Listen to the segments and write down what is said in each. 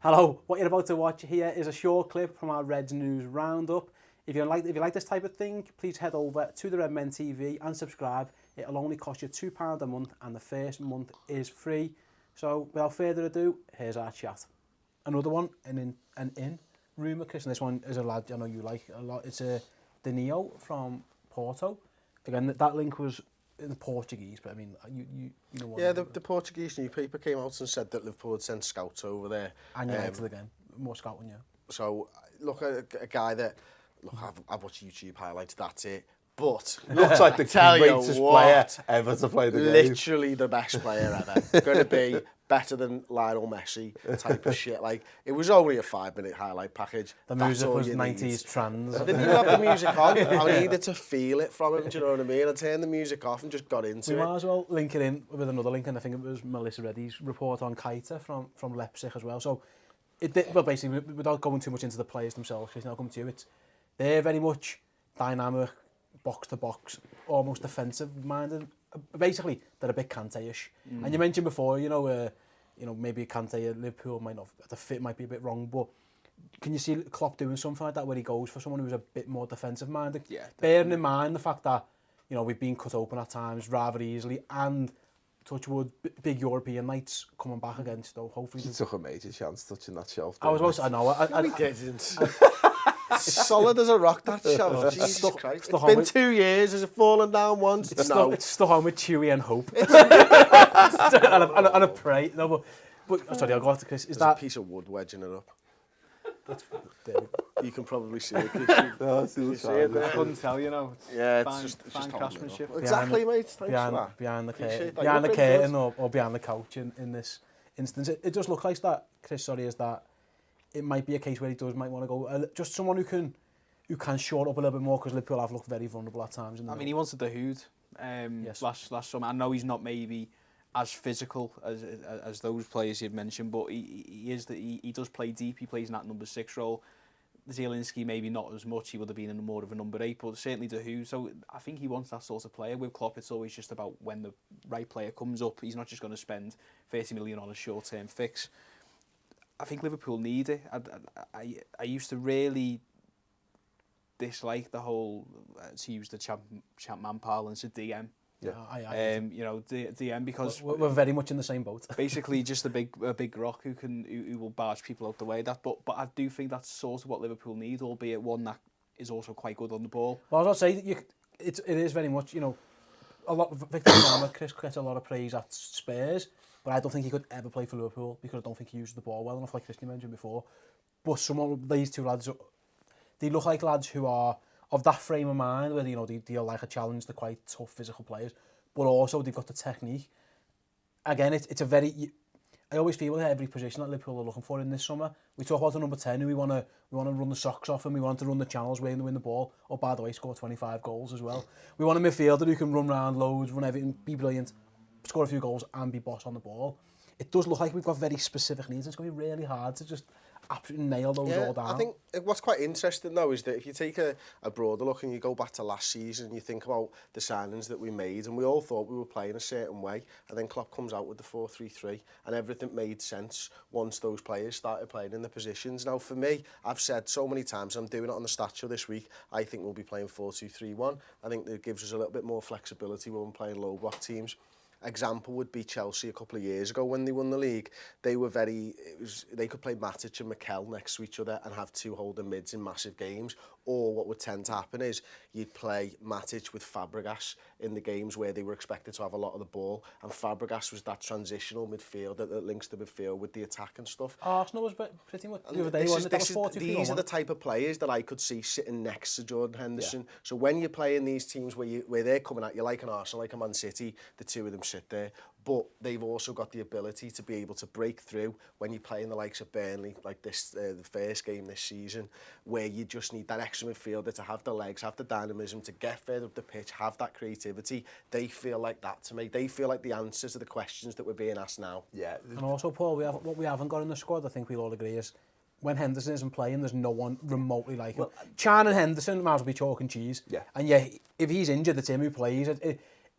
Hello, what you're about to watch here is a short clip from our Reds News Roundup. If you like this type of thing, please head over to the Redmen TV and subscribe. It'll only cost you £2 a month and the first month is free. So without further ado, here's our chat. Another one, an in rumour, Chris, and this one is a lad I know you like a lot. It's a Danilo from Porto. Again, that link was in Portuguese, but I mean, you know what? Yeah, the Portuguese newspaper came out and said that Liverpool had sent scouts over there. And you liked it again, more scouting, yeah. So, look, a guy that, look, I've watched YouTube highlights, that's it. But looks like the greatest player ever to play the game. Literally the best player ever. Going to be better than Lionel Messi type of shit. Like, it was only a 5-minute highlight package. The music was 90s trans. I didn't even have the music on. I needed to feel it from him, do you know what I mean? I turned the music off and just got into it. We might as well link it in with another link, and I think it was Melissa Reddy's report on Keita from Leipzig as well. So, well, basically, without going too much into the players themselves, because now come to you, they're very much dynamic, box-to-box, almost defensive-minded. Basically, they're a bit Kante-ish. And you mentioned before, maybe Kante at Liverpool might not, the fit might be a bit wrong, but can you see Klopp doing something like that where he goes for someone who's a bit more defensive-minded? Yeah, bearing in mind the fact that, we've been cut open at times rather easily, and touch wood, big European nights coming back again, so hopefully... He took a major chance touching that shelf. I was about to, I know. He didn't. It's solid as a rock, that shelf. Jesus Christ. It's been 2 years. Has it fallen down once? No. It's stuck on with Chewy and hope. and a pray. No, but sorry, I'll go after Chris. There's a piece of wood wedging it up. You can probably see it. I couldn't tell, Yeah, it's just craftsmanship. Exactly, mate. Thanks for that. Behind the curtain or behind the couch in this instance. It does look like that, Chris, is that it might be a case where he might want to go just someone who can short up a little bit more, because Liverpool have looked very vulnerable at times. I mean, he wanted the Hood yes. last summer. I know he's not maybe as physical as those players you've mentioned, but he does play deep. He plays in that number 6 role. Zielinski maybe not as much. He would have been in more of a number 8, but certainly the Hood. So I think he wants that sort of player. With Klopp, it's always just about when the right player comes up. He's not just going to spend 30 million on a short-term fix. I think Liverpool need it. I used to really dislike the whole, to use the champ man parlance, a DM. Yeah, DM, because we're very much in the same boat. Basically, just a big rock who will barge people out the way. But I do think that's sort of what Liverpool need, albeit one that is also quite good on the ball. Well, I was going to say it is very much a lot. Victor Garner, Chris gets a lot of praise at Spurs. But I don't think he could ever play for Liverpool, because I don't think he uses the ball well enough, like Christian mentioned before. But these two lads, they look like lads who are of that frame of mind where they like a challenge. They're quite tough physical players, but also they've got the technique. Again, it's a very. I always feel with every position that Liverpool are looking for in this summer. We talk about the number 10, who we want to run the socks off, and we want to run the channels where they win the ball. Oh, by the way, score 25 goals as well. We want a midfielder who can run around loads, run everything, be brilliant, score a few goals and be boss on the ball. It does look like we've got very specific needs. It's going to be really hard to just absolutely nail those all down. I think what's quite interesting though is that if you take a broader look and you go back to last season and you think about the signings that we made, and we all thought we were playing a certain way, and then Klopp comes out with the 4-3-3 and everything made sense once those players started playing in the positions. Now for me, I've said so many times, I'm doing it on the stat show this week, I think we'll be playing 4-2-3-1. I think that gives us a little bit more flexibility when we're playing low block teams. Example would be Chelsea a couple of years ago when they won the league. They were they could play Matic and Mikel next to each other and have two holding mids in massive games. Or what would tend to happen is you'd play Matic with Fabregas in the games where they were expected to have a lot of the ball, and Fabregas was that transitional midfield that links the midfield with the attack and stuff. Arsenal was pretty much the other day, wasn't it? These are the type of players that I could see sitting next to Jordan Henderson. Yeah. So when you're playing these teams where they're coming at you like an Arsenal, like a Man City, the two of them sit there, but they've also got the ability to be able to break through when you play in the likes of Burnley, like this, the first game this season, where you just need that extra midfielder to have the legs, have the dynamism, to get further up the pitch, have that creativity. They feel like that to me. They feel like the answers to the questions that we're being asked now. Yeah. And also, Paul, what we haven't got in the squad, I think we'll all agree, is when Henderson isn't playing, there's no one remotely like him. Chan and Henderson might as well be chalk and cheese. Yeah. And yeah, if he's injured, it's him who plays.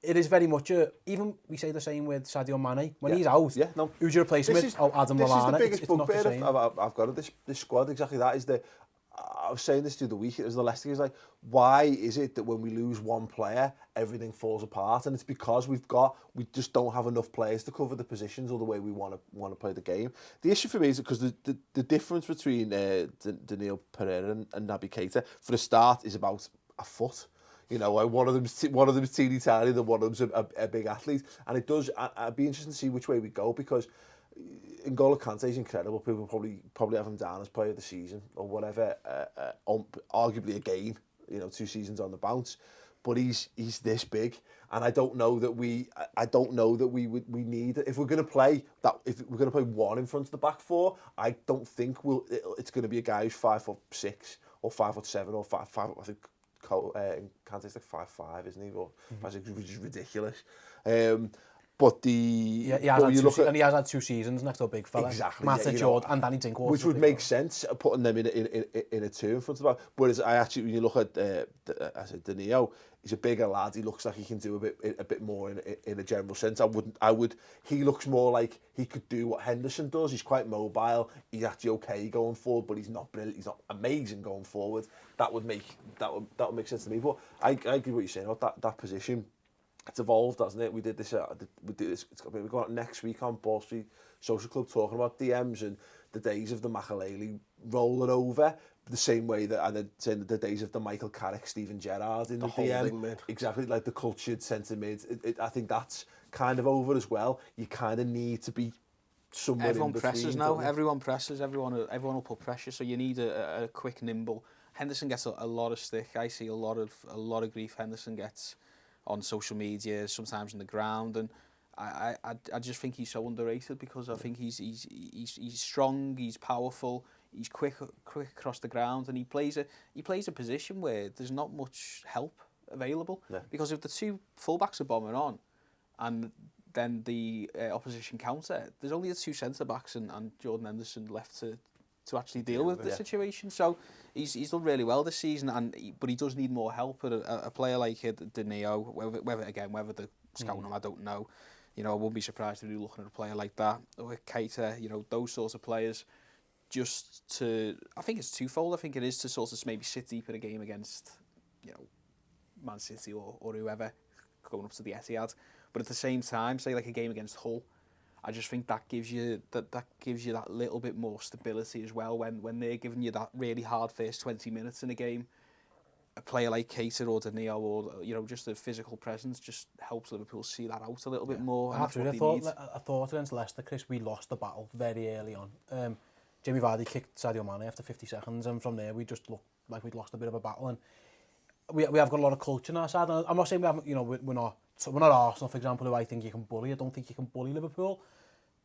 it is very much even we say the same with Sadio Mane. When he's out, who's your replacement? Adam Lallana. This is the biggest it's not the bugbear same. I've got of this squad. Exactly that is the. I was saying this through the week. It was the Leicester game. It's like, why is it that when we lose one player, everything falls apart? And it's because we just don't have enough players to cover the positions or the way we want to play the game. The issue for me is because the difference between Danilo Pereira and Naby Keita for a start is about a foot. You know, one of them's teeny tiny, and one of them's a big athlete, and it does. I'd be interested to see which way we go because N'Golo Kante is incredible. People probably have him down as player of the season or whatever. Arguably a game, 2 seasons on the bounce, but he's this big, and I don't know that we need, if we're going to play one in front of the back four. I don't think it's going to be a guy who's 5'6" or 5'7" or 5. I think. Kante's like 5'5", isn't he? Which is ridiculous. But he has had 2 seasons next to a big fella. Exactly. Matt Jordan and Danny Drinkwater. Which would make sense, putting them in a 2 in front of the back. Whereas when you look at Danilo, he's a bigger lad. He looks like he can do a bit more in a general sense. He looks more like he could do what Henderson does. He's quite mobile. He's actually okay going forward, but he's not brilliant. He's not amazing going forward. That would make sense to me. But I agree what you're saying about that position. It's evolved, hasn't it? We did this. We're going next week on Ball Street Social Club talking about DMs and the days of the Makelele rolling over. The same way that I did saying the days of the Michael Carrick, Steven Gerrard in the DM. Mid. Exactly, like the cultured centre mid. I think that's kind of over as well. You kind of need to be somewhere everyone in between. Presses now. Everyone presses. Everyone will put pressure. So you need a quick, nimble. Henderson gets a lot of stick. I see a lot of grief Henderson gets on social media, sometimes on the ground, and I just think he's so underrated because I think he's strong, he's powerful, he's quick across the ground, and he plays a position where there's not much help available. Yeah. Because if the 2 fullbacks are bombing on, and then the opposition counter, there's only the 2 centre backs and Jordan Henderson left to actually deal with the situation. So he's done really well this season, but he does need more help. A player like Danilo, whether the scouting him, I don't know. I wouldn't be surprised if you're looking at a player like that or Keita. Those sorts of players. I think it's twofold. I think it is to sort of maybe sit deep in a game against, Man City or whoever going up to the Etihad, but at the same time, say like a game against Hull. I just think that gives you that little bit more stability as well when they're giving you that really hard first 20 minutes in a game. A player like Keita or Danilo or just a physical presence just helps Liverpool see that out a little bit more. Absolutely. I thought against Leicester, Chris, we lost the battle very early on. Jamie Vardy kicked Sadio Mane after 50 seconds, and from there we just looked like we'd lost a bit of a battle. And we have got a lot of culture on our side. And I'm not saying we haven't, we're not Arsenal, for example, who I think you can bully. I don't think you can bully Liverpool.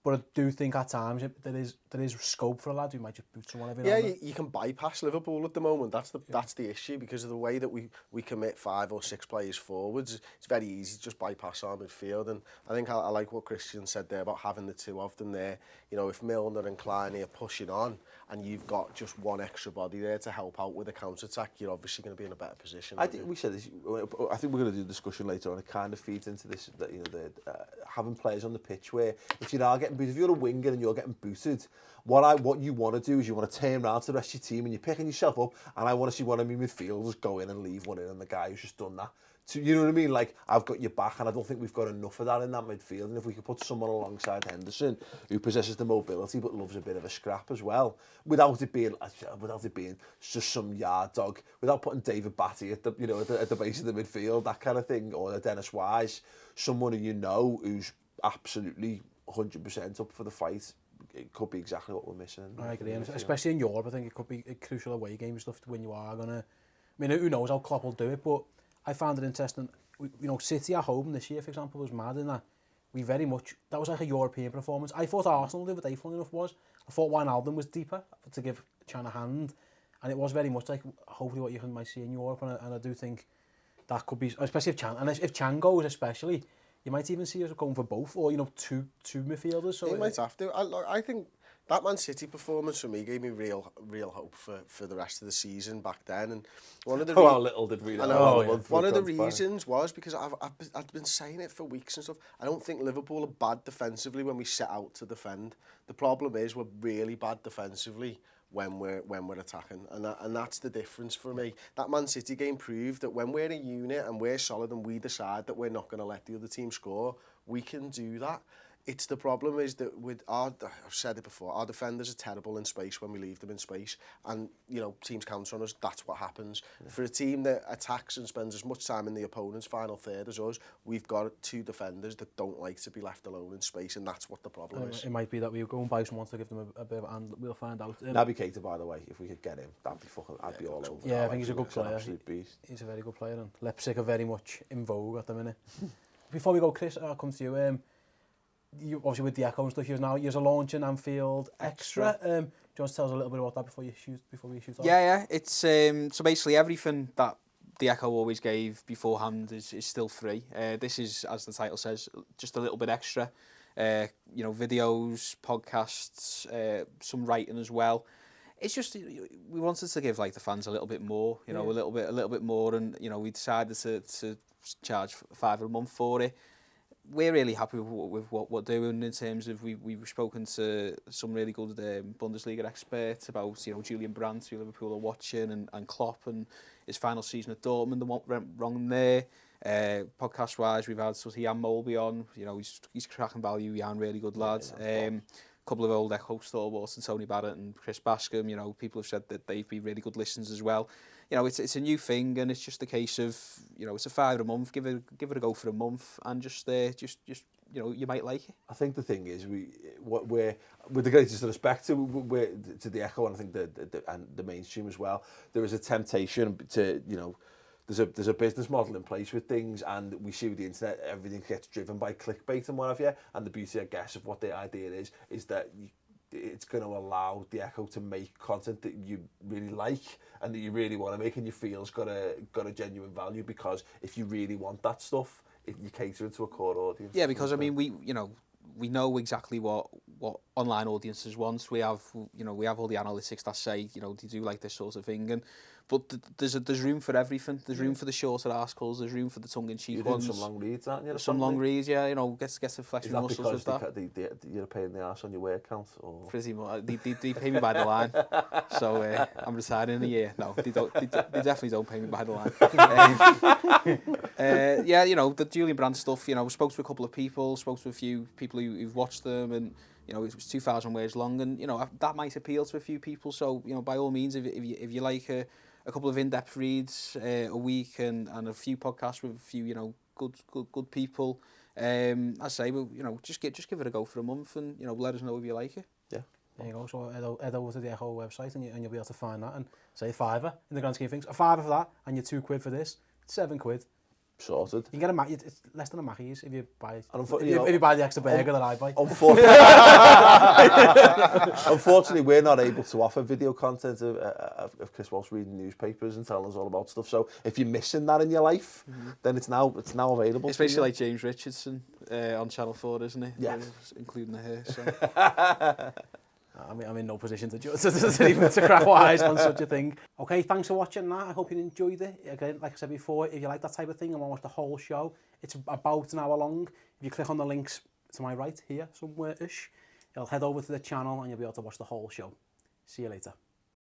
But I do think at times there is scope for a lad who might just boot someone every now and then. You can bypass Liverpool at the moment. That's the issue because of the way that we commit 5 or 6 players forwards. It's very easy to just bypass our midfield. And I think I like what Christian said there about having the 2 of them there. If Milner and Klein are pushing on and you've got just one extra body there to help out with a counter-attack, you're obviously going to be in a better position. I think we said this. I think we're going to do a discussion later on. It kind of feeds into this, that having players on the pitch where if you're a winger and you're getting booted, what you want to do is you want to turn around to the rest of your team and you're picking yourself up, and I want to see one of my midfielders go in and leave one in, and the guy who's just done that. So, you know what I mean? Like, I've got your back, and I don't think we've got enough of that in that midfield. And if we could put someone alongside Henderson who possesses the mobility but loves a bit of a scrap as well, without it being just some yard dog, without putting David Batty at the base of the midfield, that kind of thing, or Dennis Wise, someone who's absolutely 100% up for the fight. It could be exactly what we're missing. I agree, and especially in Europe, I think it could be a crucial away game stuff when you are gonna. I mean, who knows how Klopp will do it, but I found it interesting. City at home this year, for example, was mad in that that was like a European performance. I thought Arsenal did what they funnily enough was. I thought Wijnaldum was deeper to give Chan a hand, and it was very much like hopefully what you might see in Europe, and I do think that could be, especially if Chan goes, especially. You might even see us going for both, or two midfielders. So he might have to. I think That Man City performance for me gave me real hope for the rest of the season back then. And one of the How little did we know. I know. yeah. One of the reasons was because I've been saying it for weeks and stuff. I don't think Liverpool are bad defensively when we set out to defend. The problem is we're really bad defensively when we're attacking, and that's the difference for me. That Man City game proved that when we're a unit and we're solid and we decide that we're not going to let the other team score, we can do that. It's the problem is that I've said it before, our defenders are terrible in space when we leave them in space, and you know, teams counter on us, that's what happens. Yeah. For a team that attacks and spends as much time in the opponent's final third as us, we've got two defenders that don't like to be left alone in space, and that's what the problem is. It might be that we go and buy someone to give them a bit of a hand, we'll find out. Naby Keita, by the way, if we could get him, I'd be all over. Yeah, I think he's a good player. An absolute beast. He's a very good player, and Leipzig are very much in vogue at the minute. Before we go, Chris, I'll come to you. You obviously with the Echo and stuff, you're launching Anfield Extra. Do you want to tell us a little bit about that before we shoot off? Yeah. It's so basically everything that the Echo always gave beforehand is still free. This is, as the title says, just a little bit extra. You know, videos, podcasts, some writing as well. It's just we wanted to give like the fans a little bit more, you know, a little bit more, and you know, we decided to charge £5 a month for it. We're really happy with what we're doing in terms of we've spoken to some really good Bundesliga experts about, you know, Julian Brandt, who Liverpool are watching, and Klopp and his final season at Dortmund and what went wrong there. Podcast wise, we've had Jan Molby on. You know, he's cracking value. Jan, really good lad. A couple of old Echo stalwarts, and Tony Barrett and Chris Bascom. You know, people have said that they've been really good listens as well. You know, it's a new thing, and it's just a case of, you know, it's a £5 a month. Give it a go for a month, and just you know, you might like it. I think the thing is, we're with the greatest respect to the Echo, and I think the mainstream as well. There is a temptation to, you know, there's a business model in place with things, and we see with the internet everything gets driven by clickbait and what have you. And the beauty, I guess, of what the idea is that it's going to allow the Echo to make content that you really like and that you really want to make, and you feel's got a genuine value, because if you really want that stuff, you cater it to a core audience. Yeah, because I mean, we know exactly what online audiences want. We have all the analytics that say, you know, they do like this sort of thing, but there's room for everything. There's room for the shorter articles. There's room for the tongue-in-cheek ones. You're doing some long reads, aren't you? Some long reads, yeah. You know, get to flex your muscles with that. Is that because you're paying the arse on your work count? Or? Pretty much. They pay me by the line, so I'm retiring in a year. No, they definitely don't pay me by the line. Yeah, you know, the Julian Brandt stuff. You know, spoke to a couple of people, spoke to a few people who've watched them, and you know, it was 2,000 words long, and you know, that might appeal to a few people. So you know, by all means, if you like a couple of in-depth reads a week and a few podcasts with a few, you know, good people, I say, well, you know, just give it a go for a month, and you know, let us know if you like it. Yeah. There you go. So head over to the Echo website, and you'll be able to find that, and say £5 in the grand scheme of things. £5 for that, and you're £2 for this. £7. Sorted. You can get it's less than a Mackey's if you buy if you buy the extra burger that I buy. Unfortunately, we're not able to offer video content of Chris Walsh reading newspapers and telling us all about stuff. So if you're missing that in your life, then it's now available. It's basically like James Richardson on Channel 4, isn't it? Yeah, including the hair. So. I'm in no position to crack wise on such a thing. Okay, thanks for watching that. I hope you enjoyed it. Again, like I said before, if you like that type of thing and want to watch the whole show, it's about an hour long. If you click on the links to my right here, somewhere-ish, you'll head over to the channel and you'll be able to watch the whole show. See you later.